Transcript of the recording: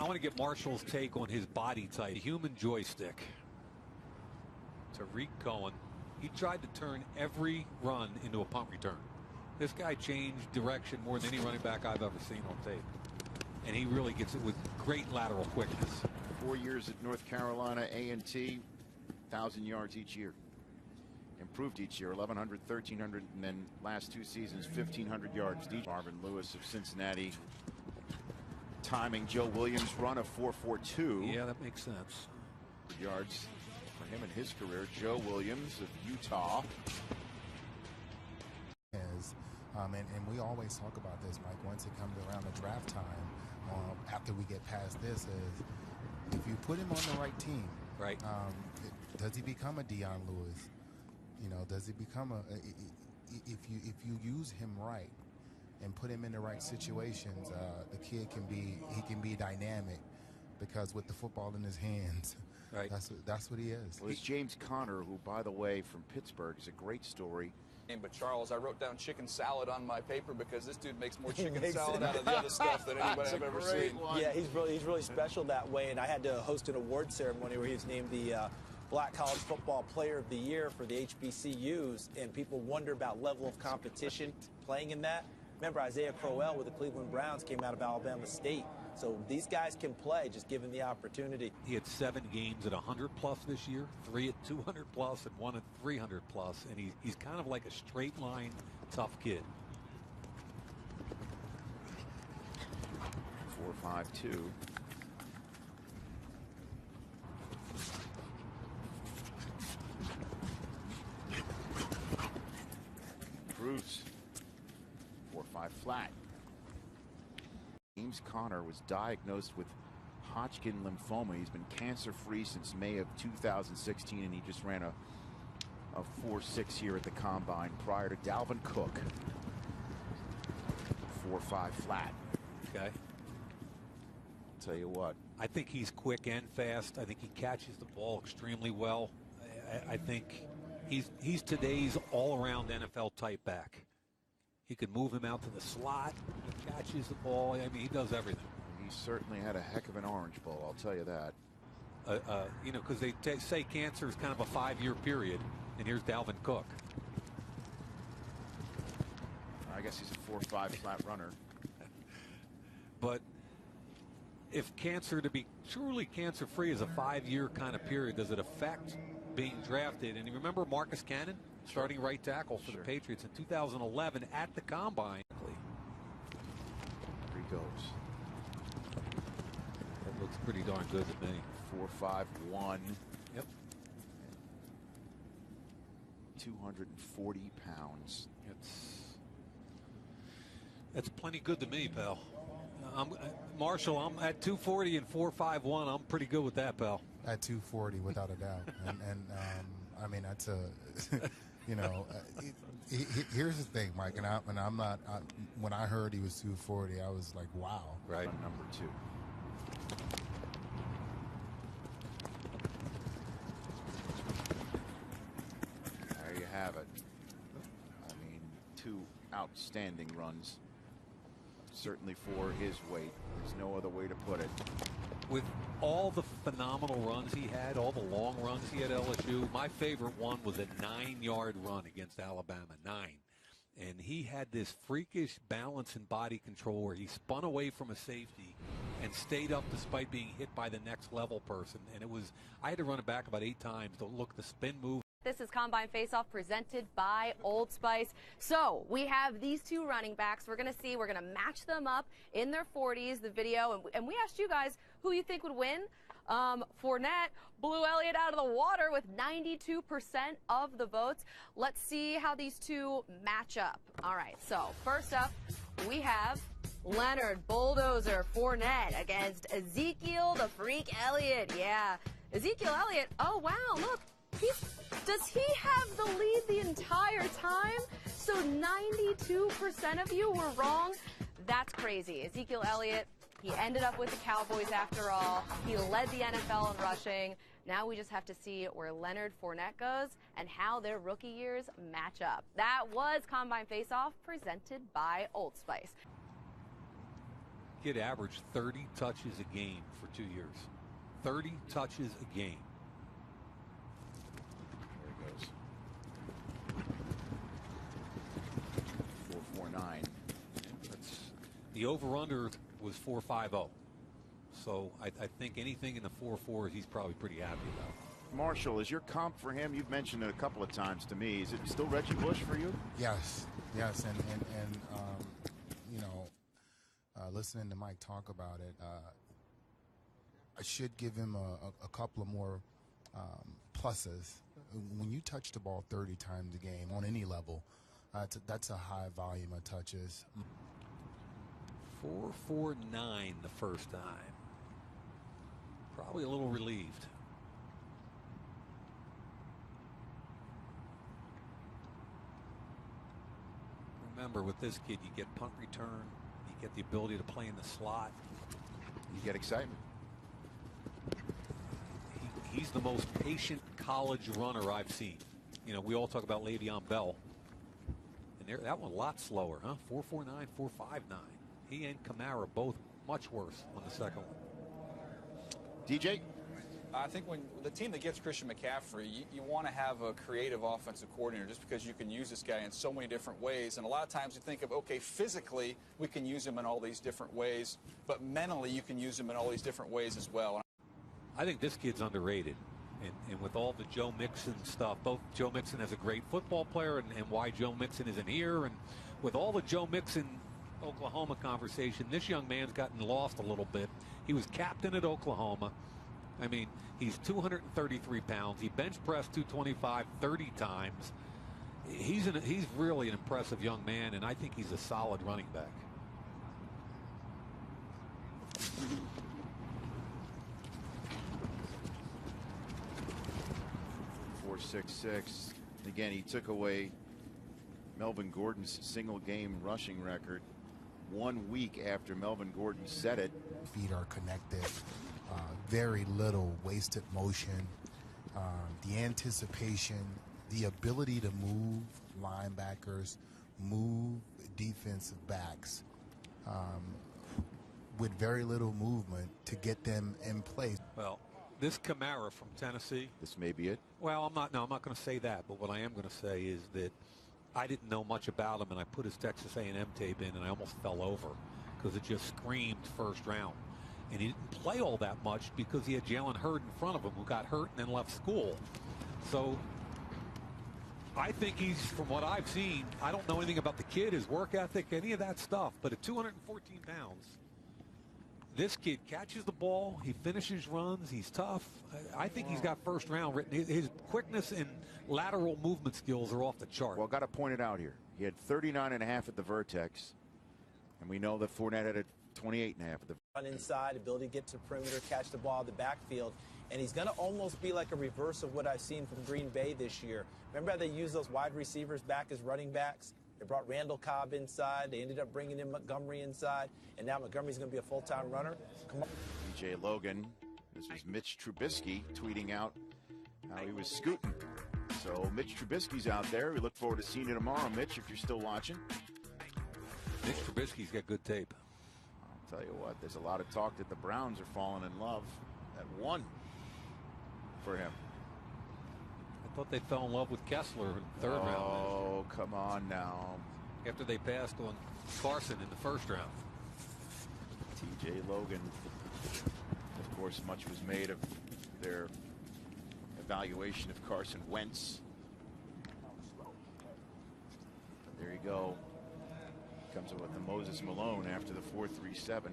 I want to get Marshall's take on his body type. Human joystick. Tariq Cohen. He tried to turn every run into a punt return. This guy changed direction more than any running back I've ever seen on tape. And he really gets it with great lateral quickness. 4 years at North Carolina A&T, 1,000 yards each year. Improved each year, 1,100, 1,300, and then last 2 seasons, 1,500 yards. Marvin Lewis of Cincinnati timing Joe Williams' run of 4.42. Yeah, that makes sense. Good yards for him in his career. Joe Williams of Utah. And we always talk about this, Mike, once it comes around the draft time, after we get past this, is if you put him on the right team, right? Does he become a Deion Lewis? You know, does he become if you use him right and put him in the right situations, the kid can be dynamic, because with the football in his hands, right? That's what he is. Well, it's James Conner, who, by the way, from Pittsburgh, is a great story. But Charles, I wrote down chicken salad on my paper because this dude makes more chicken salad out of the other stuff than anybody I've ever seen. Yeah, he's really special that way. And I had to host an award ceremony where he was named the Black College Football Player of the Year for the HBCUs, and people wonder about level of competition playing in that. Remember, Isaiah Crowell with the Cleveland Browns came out of Alabama State. So these guys can play, just given the opportunity. He had 7 games at 100+ this year, 3 at 200+, and 1 at 300+, and he's kind of like a straight line tough kid. 4.52. Bruce. 4.5 flat. James Conner was diagnosed with Hodgkin lymphoma. He's been cancer-free since May of 2016, and he just ran a 4.6 here at the Combine prior to Dalvin Cook. 4.5 flat. Okay. Tell you what. I think he's quick and fast. I think he catches the ball extremely well. I think he's today's all-around NFL type back. He could move him out to the slot. He catches the ball. I mean, he does everything. He certainly had a heck of an Orange Bowl, I'll tell you that. You know, because they say cancer is kind of a 5-year period, and here's Dalvin Cook. I guess he's a 4.5 flat runner. But if cancer to be truly cancer-free is a 5-year kind of period, does it affect being drafted? And you remember Marcus Cannon, starting right tackle for the Patriots in 2011 at the Combine. There he goes. That looks pretty darn good to me. 4.51. Yep. 240 pounds. That's plenty good to me, pal. Marshall, I'm at 240 and 4.51. I'm pretty good with that, pal. At 240, without a doubt. and I mean, that's a, you know, here's the thing, Mike, and I'm not, when I heard he was 240, I was like, wow. Right. Number 2. There you have it. I mean, 2 outstanding runs. Certainly for his weight. There's no other way to put it. With all the phenomenal runs he had, all the long runs he had at LSU, my favorite one was a 9-yard run against Alabama, 9. And he had this freakish balance and body control where he spun away from a safety and stayed up despite being hit by the next level person. And it was, I had to run it back about 8 times to look the spin move. This is Combine Face-Off presented by Old Spice. So we have these 2 running backs. We're going to match them up in their 40s, the video. And we asked you guys who you think would win. Fournette blew Elliott out of the water with 92% of the votes. Let's see how these 2 match up. All right, so first up, we have Leonard Bulldozer Fournette against Ezekiel the Freak Elliott. Yeah, Ezekiel Elliott, oh, wow, look. Does he have the lead the entire time? So 92% of you were wrong? That's crazy. Ezekiel Elliott, he ended up with the Cowboys after all. He led the NFL in rushing. Now we just have to see where Leonard Fournette goes and how their rookie years match up. That was Combine Face-Off presented by Old Spice. kid averaged 30 touches a game for 2 years. 30 touches a game. There he goes. 4.49. The over-under was 4.50. So I think anything in the 4.4s he's probably pretty happy about. Marshall, is your comp for him? You've mentioned it a couple of times to me. Is it still Reggie Bush for you? Yes, yes, and you know, listening to Mike talk about it, I should give him a couple of more pluses. When you touch the ball 30 times a game on any level, that's a high volume of touches. 4.49 the first time. Probably a little relieved. Remember, with this kid, you get punt return, you get the ability to play in the slot. You get excitement. He's the most patient college runner I've seen. You know, we all talk about Le'Veon Bell, and that one a lot slower, huh? 4.49, 4.59. He and Kamara both much worse on the second one. DJ? I think when the team that gets Christian McCaffrey, you want to have a creative offensive coordinator just because you can use this guy in so many different ways. And a lot of times you think of, okay, physically we can use him in all these different ways, but mentally you can use him in all these different ways as well. I think this kid's underrated. And with all the Joe Mixon stuff, both Joe Mixon as a great football player and why Joe Mixon isn't here, and with all the Joe Mixon Oklahoma conversation, this young man's gotten lost a little bit. He was captain at Oklahoma. I mean, he's 233 pounds. He bench pressed 225 30 times. He's really an impressive young man, and I think he's a solid running back. .466. Again, he took away Melvin Gordon's single-game rushing record 1 week after Melvin Gordon set it. Feet are connected. Very little wasted motion. The anticipation, the ability to move linebackers, move defensive backs with very little movement to get them in place. Well, this Kamara from Tennessee. This may be it. Well, I'm not going to say that, but what I am going to say is that I didn't know much about him, and I put his Texas A&M tape in, and I almost fell over because it just screamed first round. And he didn't play all that much because he had Jalen Hurd in front of him, who got hurt and then left school. So I think he's, from what I've seen, I don't know anything about the kid, his work ethic, any of that stuff. But at 214 pounds, this kid catches the ball, he finishes runs, he's tough. I think he's got first round written. His quickness and lateral movement skills are off the chart. Well, got to point it out here. He had 39.5 at the vertex, and we know that Fournette had 28.5 at the run inside, ability to get to perimeter, catch the ball in the backfield, and he's going to almost be like a reverse of what I've seen from Green Bay this year. Remember how they used those wide receivers back as running backs? They brought Randall Cobb inside. They ended up bringing in Montgomery inside, and now Montgomery's going to be a full-time runner. Come on. DJ Logan. This was Mitch Trubisky tweeting out how he was scooting. So Mitch Trubisky's out there. We look forward to seeing you tomorrow, Mitch, if you're still watching. Mitch Trubisky's got good tape. I'll tell you what, there's a lot of talk that the Browns are falling in love at 1 for him. I thought they fell in love with Kessler in the third round. Oh, come on now. After they passed on Carson in the first round. TJ Logan. Of course, much was made of their evaluation of Carson Wentz. There you go. Comes with the Moses Malone after the 4.37.